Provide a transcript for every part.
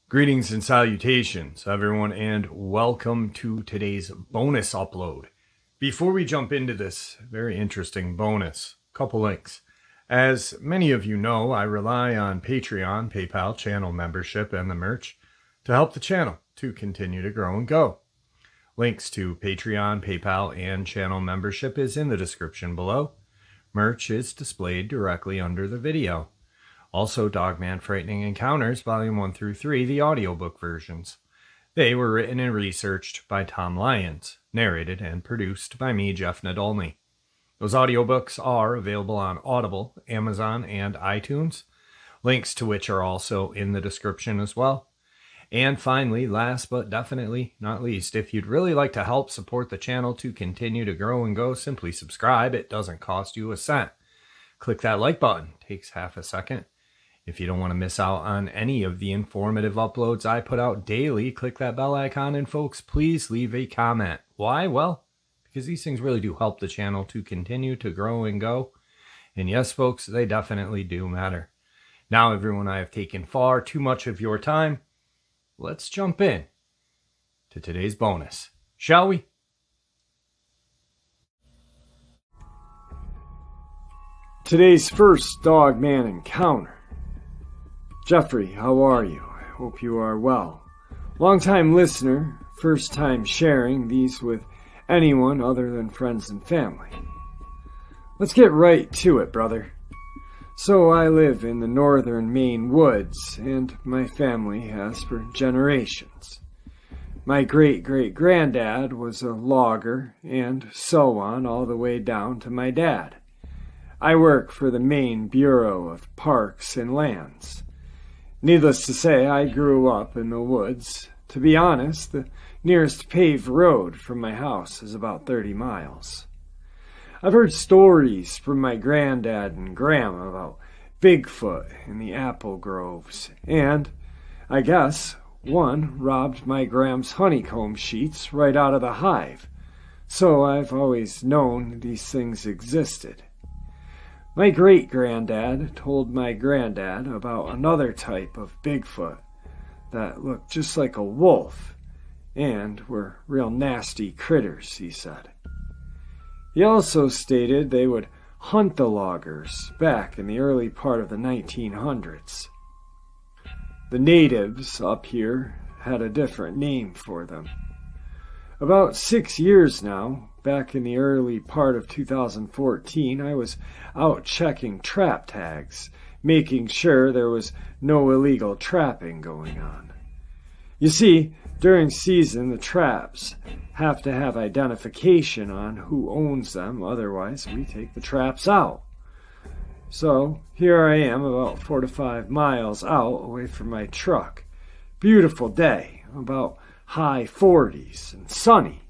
Greetings and salutations, everyone, and welcome to today's bonus upload. Before we jump into this very interesting bonus, couple links. As many of you know, I rely on Patreon, PayPal, channel membership, and the merch to help the channel to continue to grow and go. Links to Patreon, PayPal, and channel membership is in the description below. Merch is displayed directly under the video. Also, Dogman Frightening Encounters, Volume 1 through 3, the audiobook versions. They were written and researched by Tom Lyons, narrated and produced by me, Jeff Nadolny. Those audiobooks are available on Audible, Amazon, and iTunes, links to which are also in the description as well. And finally, last but definitely not least, if you'd really like to help support the channel to continue to grow and go, simply subscribe. It doesn't cost you a cent. Click that like button. It takes half a second. If you don't want to miss out on any of the informative uploads I put out daily, click that bell icon, and folks, please leave a comment. Why? Well, because these things really do help the channel to continue to grow and go. And yes, folks, they definitely do matter. Now, everyone, I have taken far too much of your time. Let's jump in to today's bonus, shall we? Today's first Dogman encounter. Jeffrey, how are you? I hope you are well. Long-time listener, first time sharing these with anyone other than friends and family. Let's get right to it, brother. So I live in the northern Maine woods, and my family has for generations. My great-great-granddad was a logger, and so on all the way down to my dad. I work for the Maine Bureau of Parks and Lands. Needless to say, I grew up in the woods. To be honest, the nearest paved road from my house is about 30 miles. I've heard stories from my granddad and grandma about Bigfoot in the apple groves, and I guess one robbed my grand's honeycomb sheets right out of the hive, so I've always known these things existed. My great-granddad told my granddad about another type of Bigfoot that looked just like a wolf and were real nasty critters, he said. He also stated they would hunt the loggers back in the early part of the 1900s. The natives up here had a different name for them. About 6 years now, back in the early part of 2014, I was out checking trap tags, making sure there was no illegal trapping going on. You see, during season, the traps have to have identification on who owns them, otherwise we take the traps out. So, here I am about 4 to 5 miles out away from my truck. Beautiful day, about high 40s and sunny.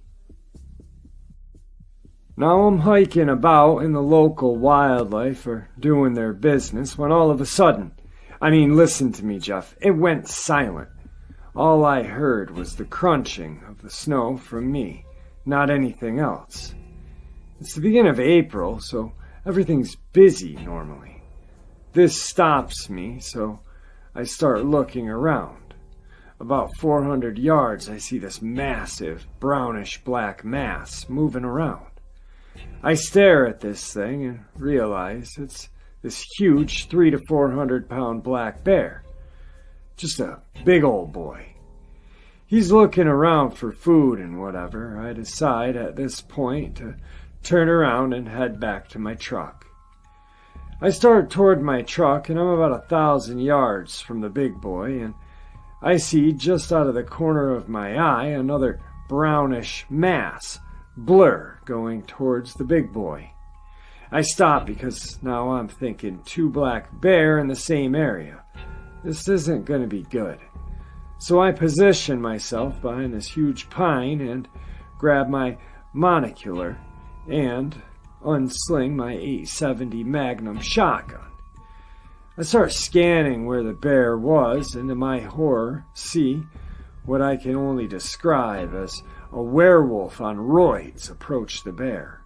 Now I'm hiking about and the local wildlife are doing their business when all of a sudden, listen to me, Jeff, it went silent. All I heard was the crunching of the snow from me, not anything else. It's the beginning of April, so everything's busy normally. This stops me, so I start looking around. About 400 yards, I see this massive brownish-black mass moving around. I stare at this thing and realize it's this huge 300 to 400 pound black bear. Just a big old boy. He's looking around for food and whatever. I decide at this point to turn around and head back to my truck. I start toward my truck and I'm about 1,000 yards from the big boy, and I see just out of the corner of my eye another brownish mass, blur, going towards the big boy. I stop because now I'm thinking 2 black bear in the same area. This isn't going to be good. So I position myself behind this huge pine and grab my monocular and unsling my 870 Magnum shotgun. I start scanning where the bear was, and to my horror, see what I can only describe as a werewolf on roids approach the bear.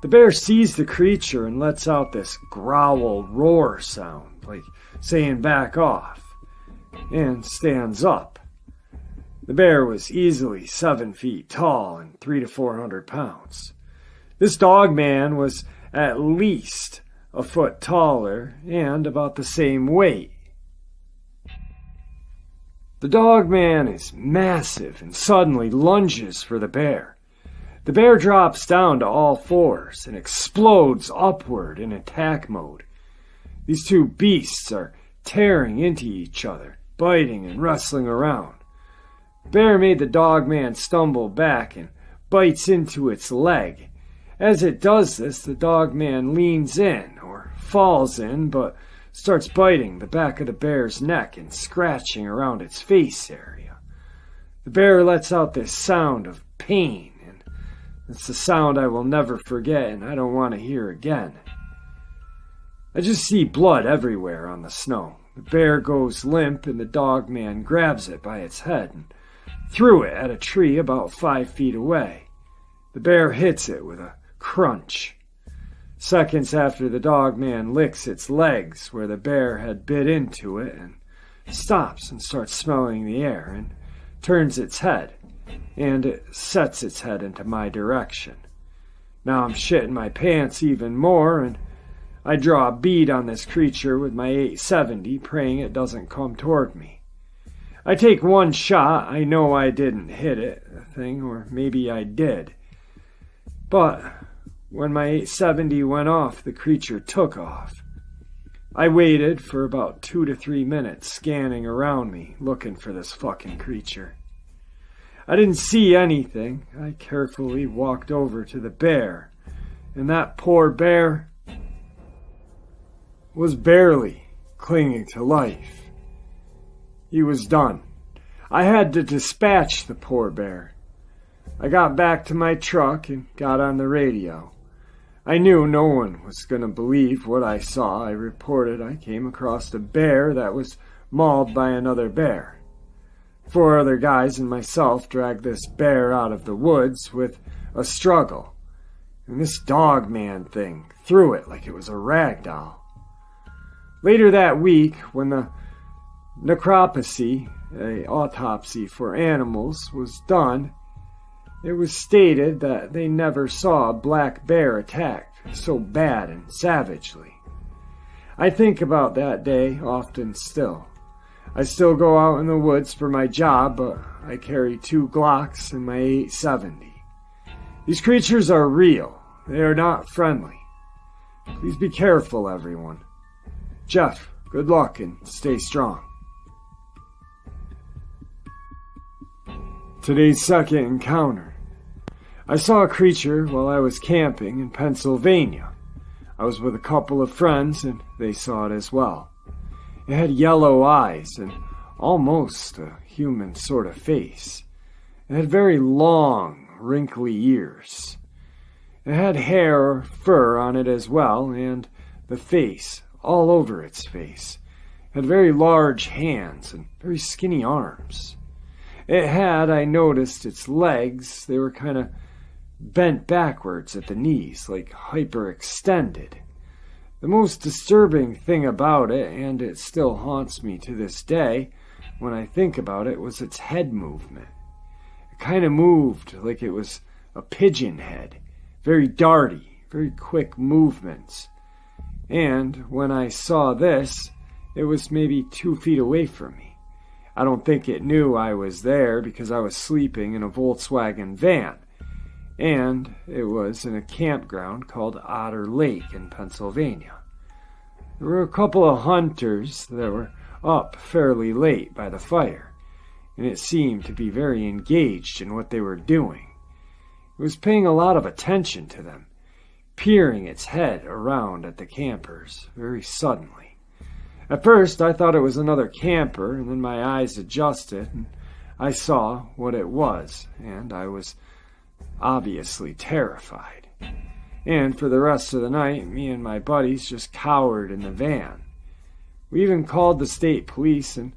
The bear sees the creature and lets out this growl roar sound, like saying back off, and stands up. The bear was easily 7 feet tall and 300 to 400 pounds. This Dogman was at least a foot taller and about the same weight. The Dogman is massive and suddenly lunges for the bear. The bear drops down to all fours and explodes upward in attack mode. These two beasts are tearing into each other, biting and wrestling around. The bear made the Dogman stumble back and bites into its leg. As it does this, the Dogman leans in, or falls in, but starts biting the back of the bear's neck and scratching around its face area. The bear lets out this sound of pain, and it's the sound I will never forget and I don't want to hear again. I just see blood everywhere on the snow. The bear goes limp and the Dogman grabs it by its head and threw it at a tree about 5 feet away. The bear hits it with a crunch. Seconds after, the Dogman licks its legs where the bear had bit into it and stops and starts smelling the air and turns its head, and it sets its head into my direction. Now I'm shitting my pants even more, and I draw a bead on this creature with my 870, praying it doesn't come toward me. I take one shot. I know I didn't hit it, or maybe I did. But when my 870 went off, the creature took off. I waited for about 2 to 3 minutes, scanning around me, looking for this fucking creature. I didn't see anything. I carefully walked over to the bear, and that poor bear was barely clinging to life. He was done. I had to dispatch the poor bear. I got back to my truck and got on the radio. I knew no one was going to believe what I saw. I reported I came across a bear that was mauled by another bear. 4 other guys and myself dragged this bear out of the woods with a struggle. And this Dogman thing threw it like it was a rag doll. Later that week, when the necropsy, an autopsy for animals, was done, it was stated that they never saw a black bear attacked so bad and savagely. I think about that day often still. I still go out in the woods for my job, but I carry 2 Glocks and my 870. These creatures are real. They are not friendly. Please be careful, everyone. Jeff, good luck and stay strong. Today's second encounter. I saw a creature while I was camping in Pennsylvania. I was with a couple of friends and they saw it as well. It had yellow eyes and almost a human sort of face. It had very long, wrinkly ears. It had hair or fur on it as well, and the face, all over its face. It had very large hands and very skinny arms. It had, I noticed, its legs, they were kind of bent backwards at the knees, like hyperextended. The most disturbing thing about it, and it still haunts me to this day when I think about it, was its head movement. It kind of moved like it was a pigeon head, very darty, very quick movements. And when I saw this, it was maybe 2 feet away from me. I don't think it knew I was there because I was sleeping in a Volkswagen van. And it was in a campground called Otter Lake in Pennsylvania. There were a couple of hunters that were up fairly late by the fire, and it seemed to be very engaged in what they were doing. It was paying a lot of attention to them, peering its head around at the campers very suddenly. At first, I thought it was another camper, and then my eyes adjusted, and I saw what it was, and I was obviously terrified. And for the rest of the night, me and my buddies just cowered in the van. We even called the state police, and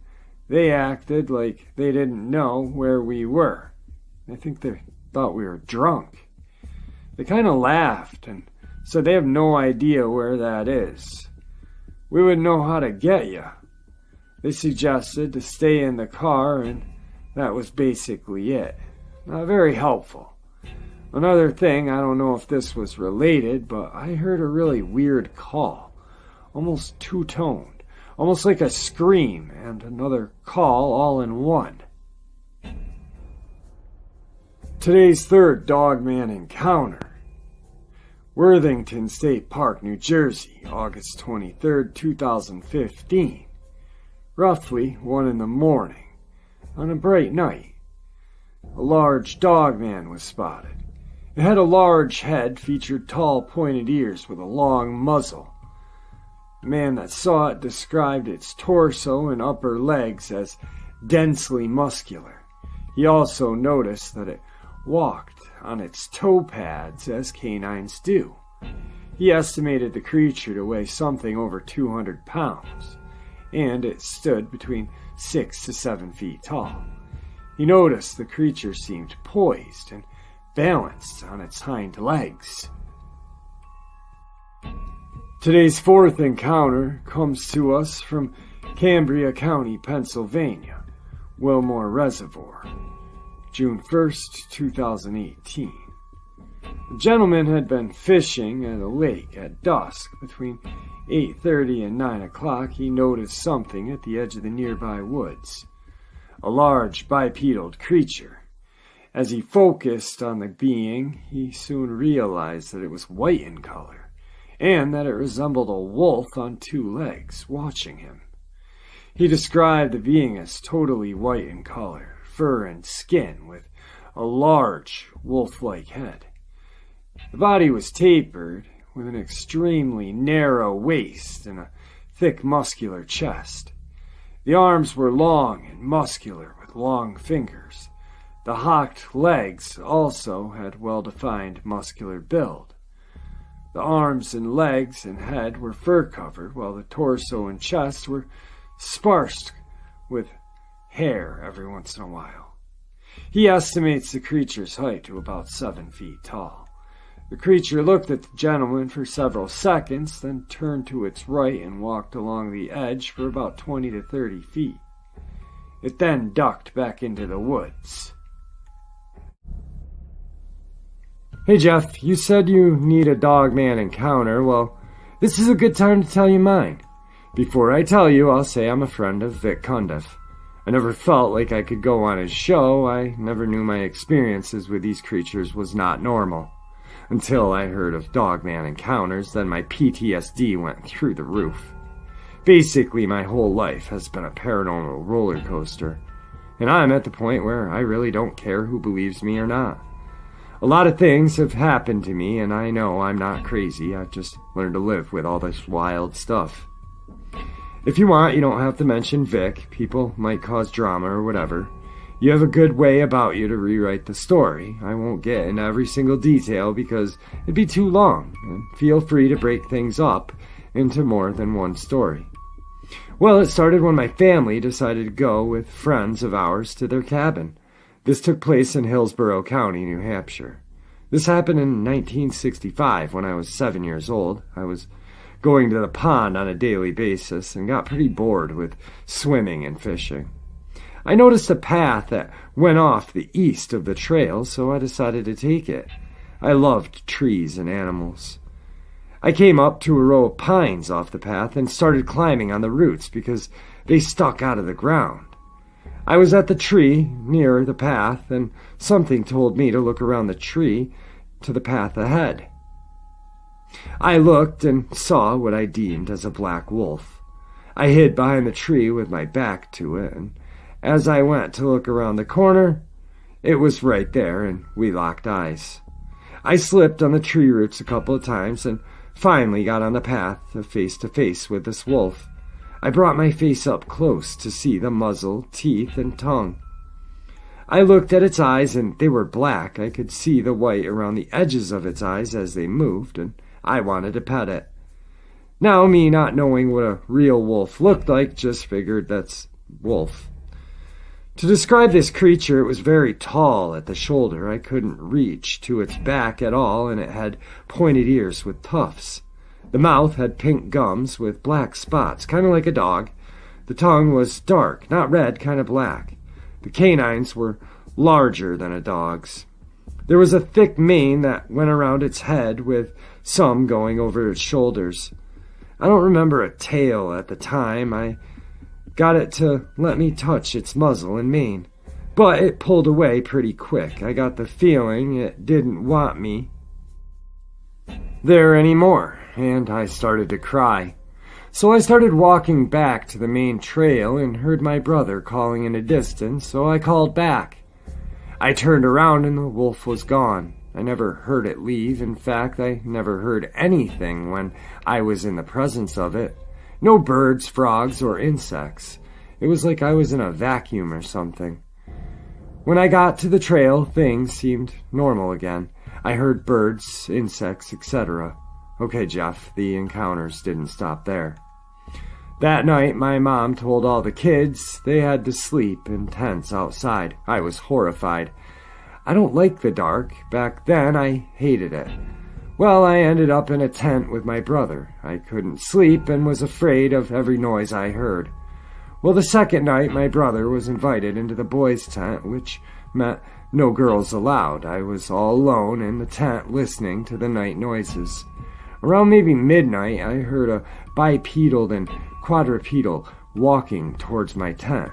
they acted like they didn't know where we were. I think they thought we were drunk. They kind of laughed and so they have no idea where that is. We would know how to get you. They suggested to stay in the car, and that was basically it. Not very helpful. Another thing, I don't know if this was related, but I heard a really weird call, almost two-toned, almost like a scream and another call all in one. Today's third Dogman encounter. Worthington State Park, New Jersey, August 23rd, 2015. Roughly 1 in the morning, on a bright night. A large Dogman was spotted. It had a large head, featured tall pointed ears with a long muzzle. The man that saw it described its torso and upper legs as densely muscular. He also noticed that it walked on its toe pads as canines do. He estimated the creature to weigh something over 200 pounds, and it stood between 6 to 7 feet tall. He noticed the creature seemed poised and balanced on its hind legs. Today's fourth encounter comes to us from Cambria County, Pennsylvania, Wilmore Reservoir, June 1st, 2018. The gentleman had been fishing at a lake at dusk. Between 8:30 and 9 o'clock, he noticed something at the edge of the nearby woods. A large bipedal creature. As he focused on the being, he soon realized that it was white in color, and that it resembled a wolf on 2 legs, watching him. He described the being as totally white in color, fur and skin, with a large wolf-like head. The body was tapered, with an extremely narrow waist and a thick muscular chest. The arms were long and muscular, with long fingers. The hocked legs also had well-defined muscular build. The arms and legs and head were fur-covered, while the torso and chest were sparse with hair every once in a while. He estimates the creature's height to about 7 feet tall. The creature looked at the gentleman for several seconds, then turned to its right and walked along the edge for about 20 to 30 feet. It then ducked back into the woods. Hey Jeff, you said you need a Dogman encounter. Well, this is a good time to tell you mine. Before I tell you, I'll say I'm a friend of Vic Cundiff. I never felt like I could go on his show. I never knew my experiences with these creatures was not normal. Until I heard of Dogman encounters, then my PTSD went through the roof. Basically, my whole life has been a paranormal roller coaster. And I'm at the point where I really don't care who believes me or not. A lot of things have happened to me, and I know I'm not crazy. I've just learned to live with all this wild stuff. If you want, you don't have to mention Vic. People might cause drama or whatever. You have a good way about you to rewrite the story. I won't get into every single detail because it'd be too long, and feel free to break things up into more than one story. Well, it started when my family decided to go with friends of ours to their cabin. This took place in Hillsborough County, New Hampshire. This happened in 1965 when I was 7 years old. I was going to the pond on a daily basis and got pretty bored with swimming and fishing. I noticed a path that went off the east of the trail, so I decided to take it. I loved trees and animals. I came up to a row of pines off the path and started climbing on the roots because they stuck out of the ground. I was at the tree near the path, and something told me to look around the tree to the path ahead. I looked and saw what I deemed as a black wolf. I hid behind the tree with my back to it, and as I went to look around the corner, it was right there, and we locked eyes. I slipped on the tree roots a couple of times and finally got on the path face to face with this wolf. I brought my face up close to see the muzzle, teeth, and tongue. I looked at its eyes, and they were black. I could see the white around the edges of its eyes as they moved, and I wanted to pet it. Now, me not knowing what a real wolf looked like, just figured that's wolf. To describe this creature, it was very tall at the shoulder. I couldn't reach to its back at all, and it had pointed ears with tufts. The mouth had pink gums with black spots, kind of like a dog. The tongue was dark, not red, kind of black. The canines were larger than a dog's. There was a thick mane that went around its head, with some going over its shoulders. I don't remember a tail at the time. I got it to let me touch its muzzle and mane, but it pulled away pretty quick. I got the feeling it didn't want me there anymore, and I started to cry. So I started walking back to the main trail and heard my brother calling in a distance, so I called back. I turned around and the wolf was gone. I never heard it leave. In fact, I never heard anything when I was in the presence of it. No birds, frogs, or insects. It was like I was in a vacuum or something. When I got to the trail, things seemed normal again. I heard birds, insects, etc. Okay, Jeff, the encounters didn't stop there. That night, my mom told all the kids they had to sleep in tents outside. I was horrified. I don't like the dark. Back then, I hated it. Well, I ended up in a tent with my brother. I couldn't sleep and was afraid of every noise I heard. Well, the second night, my brother was invited into the boys' tent, which meant no girls allowed. I was all alone in the tent listening to the night noises. Around maybe midnight, I heard a bipedal and quadrupedal walking towards my tent.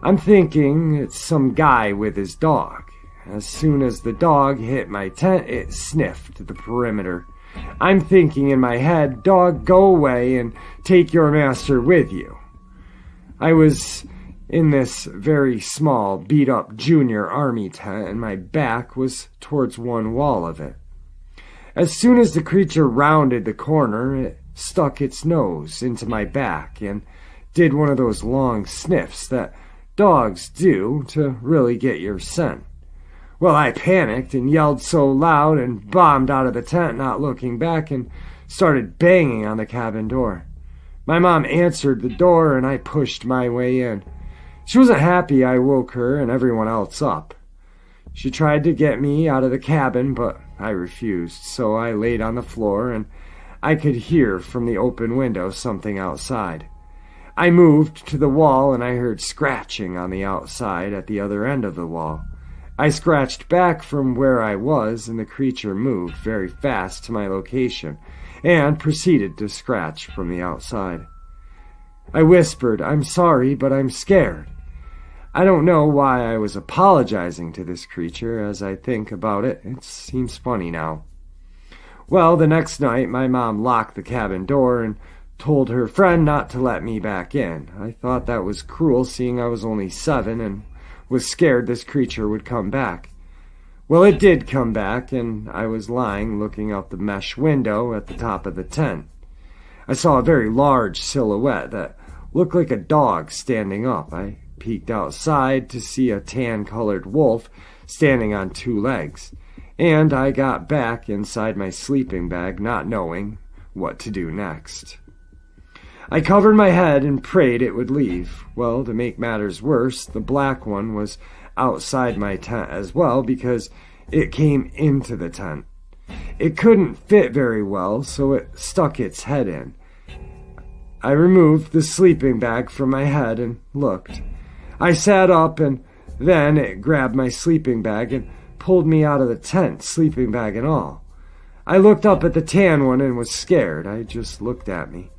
I'm thinking it's some guy with his dog. As soon as the dog hit my tent, it sniffed the perimeter. I'm thinking in my head, dog, go away and take your master with you. I was in this very small, beat-up junior army tent, and my back was towards one wall of it. As soon as the creature rounded the corner, it stuck its nose into my back and did one of those long sniffs that dogs do to really get your scent. Well, I panicked and yelled so loud and bombed out of the tent, not looking back, and started banging on the cabin door. My mom answered the door, and I pushed my way in. She wasn't happy I woke her and everyone else up. She tried to get me out of the cabin, but I refused, so I laid on the floor, and I could hear from the open window something outside. I moved to the wall, and I heard scratching on the outside at the other end of the wall. I scratched back from where I was, and the creature moved very fast to my location and proceeded to scratch from the outside. I whispered, "I'm sorry, but I'm scared." I don't know why I was apologizing to this creature. As I think about it, it seems funny now. Well, the next night, my mom locked the cabin door and told her friend not to let me back in. I thought that was cruel, seeing I was only 7 and was scared this creature would come back. Well, it did come back, and I was lying looking out the mesh window at the top of the tent. I saw a very large silhouette that looked like a dog standing up. I peeked outside to see a tan-colored wolf standing on 2 legs, and I got back inside my sleeping bag, not knowing what to do next. I covered my head and prayed it would leave. Well, to make matters worse, the black one was outside my tent as well because it came into the tent. It couldn't fit very well, so it stuck its head in. I removed the sleeping bag from my head and looked. I sat up, and then it grabbed my sleeping bag and pulled me out of the tent, sleeping bag and all. I looked up at the tan one and was scared. I just looked at me.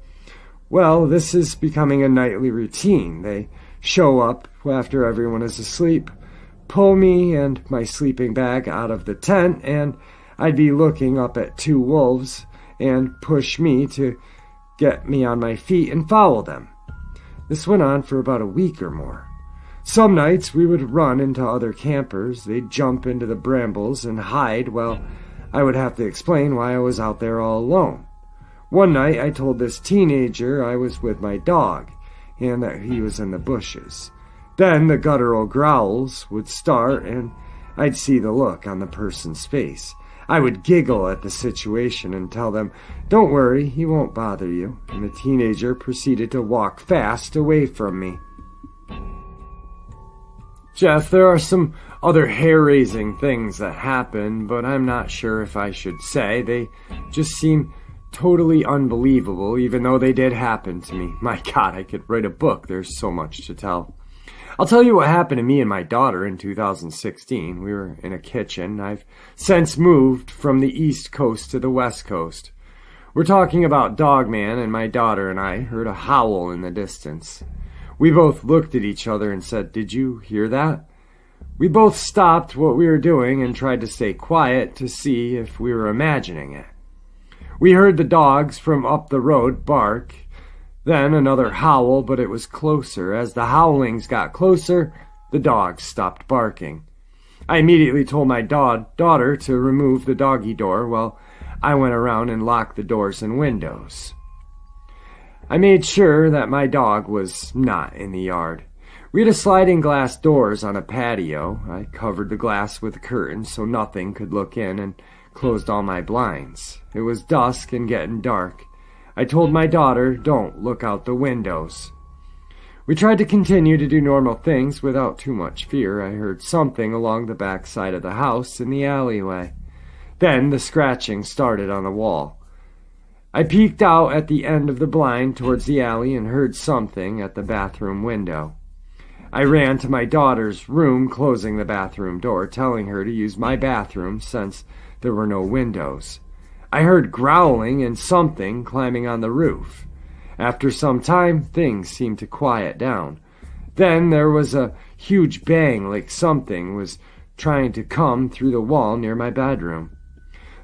Well, this is becoming a nightly routine. They show up after everyone is asleep, pull me and my sleeping bag out of the tent, and I'd be looking up at 2 wolves and push me to get me on my feet and follow them. This went on for about a week or more. Some nights we would run into other campers. They'd jump into the brambles and hide while I would have to explain why I was out there all alone. One night I told this teenager I was with my dog and that he was in the bushes. Then the guttural growls would start and I'd see the look on the person's face. I would giggle at the situation and tell them, "Don't worry, he won't bother you." And the teenager proceeded to walk fast away from me. Jeff, there are some other hair-raising things that happen, but I'm not sure if I should say. They just seem totally unbelievable, even though they did happen to me. My God, I could write a book. There's so much to tell. I'll tell you what happened to me and my daughter in 2016. We were in a kitchen. I've since moved from the East Coast to the West Coast. We're talking about Dogman, and my daughter and I heard a howl in the distance. We both looked at each other and said, "Did you hear that?" We both stopped what we were doing and tried to stay quiet to see if we were imagining it. We heard the dogs from up the road bark, then another howl, but it was closer. As the howlings got closer, the dogs stopped barking. I immediately told my daughter to remove the doggy door while I went around and locked the doors and windows. I made sure that my dog was not in the yard. We had a sliding glass doors on a patio. I covered the glass with a curtain so nothing could look in and closed all my blinds. It was dusk and getting dark. I told my daughter, "Don't look out the windows." We tried to continue to do normal things without too much fear. I heard something along the back side of the house in the alleyway. Then the scratching started on the wall. I peeked out at the end of the blind towards the alley and heard something at the bathroom window. I ran to my daughter's room, closing the bathroom door, telling her to use my bathroom since there were no windows. I heard growling and something climbing on the roof. After some time, things seemed to quiet down. Then there was a huge bang, like something was trying to come through the wall near my bedroom.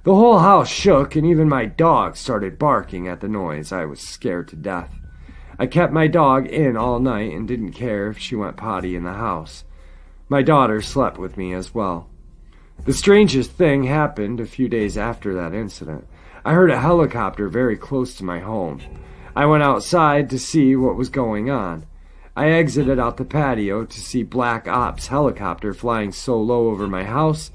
The whole house shook, and even my dog started barking at the noise. I was scared to death. I kept my dog in all night and didn't care if she went potty in the house. My daughter slept with me as well. The strangest thing happened a few days after that incident. I heard a helicopter very close to my home. I went outside to see what was going on. I exited out the patio to see Black Ops helicopter flying so low over my house.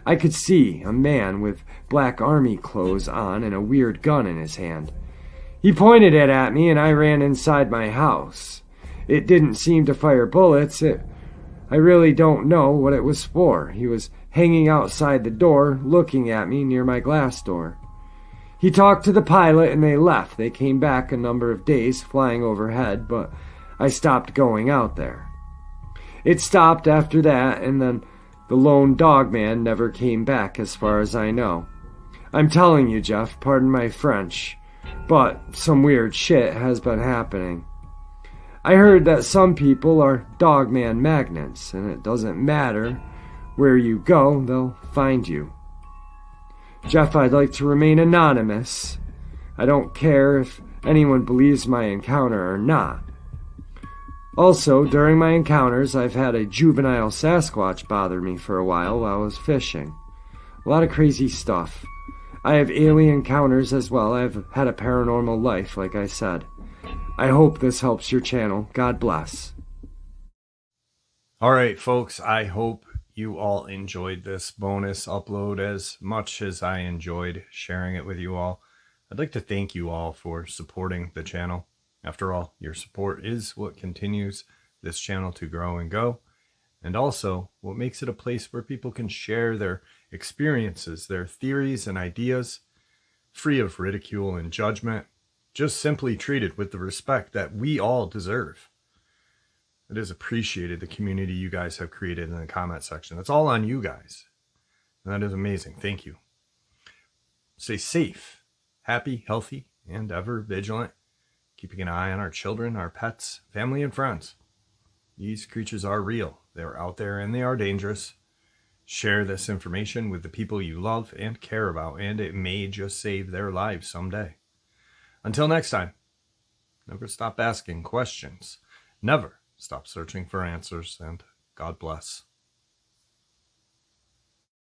I could see a man with black army clothes on and a weird gun in his hand. He pointed it at me and I ran inside my house. It didn't seem to fire bullets. I really don't know what it was for. He was hanging outside the door, looking at me near my glass door. He talked to the pilot and they left. They came back a number of days flying overhead, but I stopped going out there. It stopped after that, and then the lone Dogman never came back as far as I know. I'm telling you, Jeff, pardon my French, but some weird shit has been happening. I heard that some people are Dogman magnets, and it doesn't matter where you go, they'll find you. Jeff, I'd like to remain anonymous. I don't care if anyone believes my encounter or not. Also, during my encounters, I've had a juvenile Sasquatch bother me for a while I was fishing. A lot of crazy stuff. I have alien encounters as well. I've had a paranormal life, like I said. I hope this helps your channel. God bless. All right, folks, I hope you all enjoyed this bonus upload as much as I enjoyed sharing it with you all. I'd like to thank you all for supporting the channel. After all, your support is what continues this channel to grow and go, and also what makes it a place where people can share their experiences, their theories and ideas, free of ridicule and judgment, just simply treated with the respect that we all deserve. It is appreciated, the community you guys have created in the comment section. It's all on you guys. And that is amazing. Thank you. Stay safe, happy, healthy, and ever vigilant. Keeping an eye on our children, our pets, family, and friends. These creatures are real. They're out there and they are dangerous. Share this information with the people you love and care about, and it may just save their lives someday. Until next time, never stop asking questions. Never stop searching for answers, and God bless.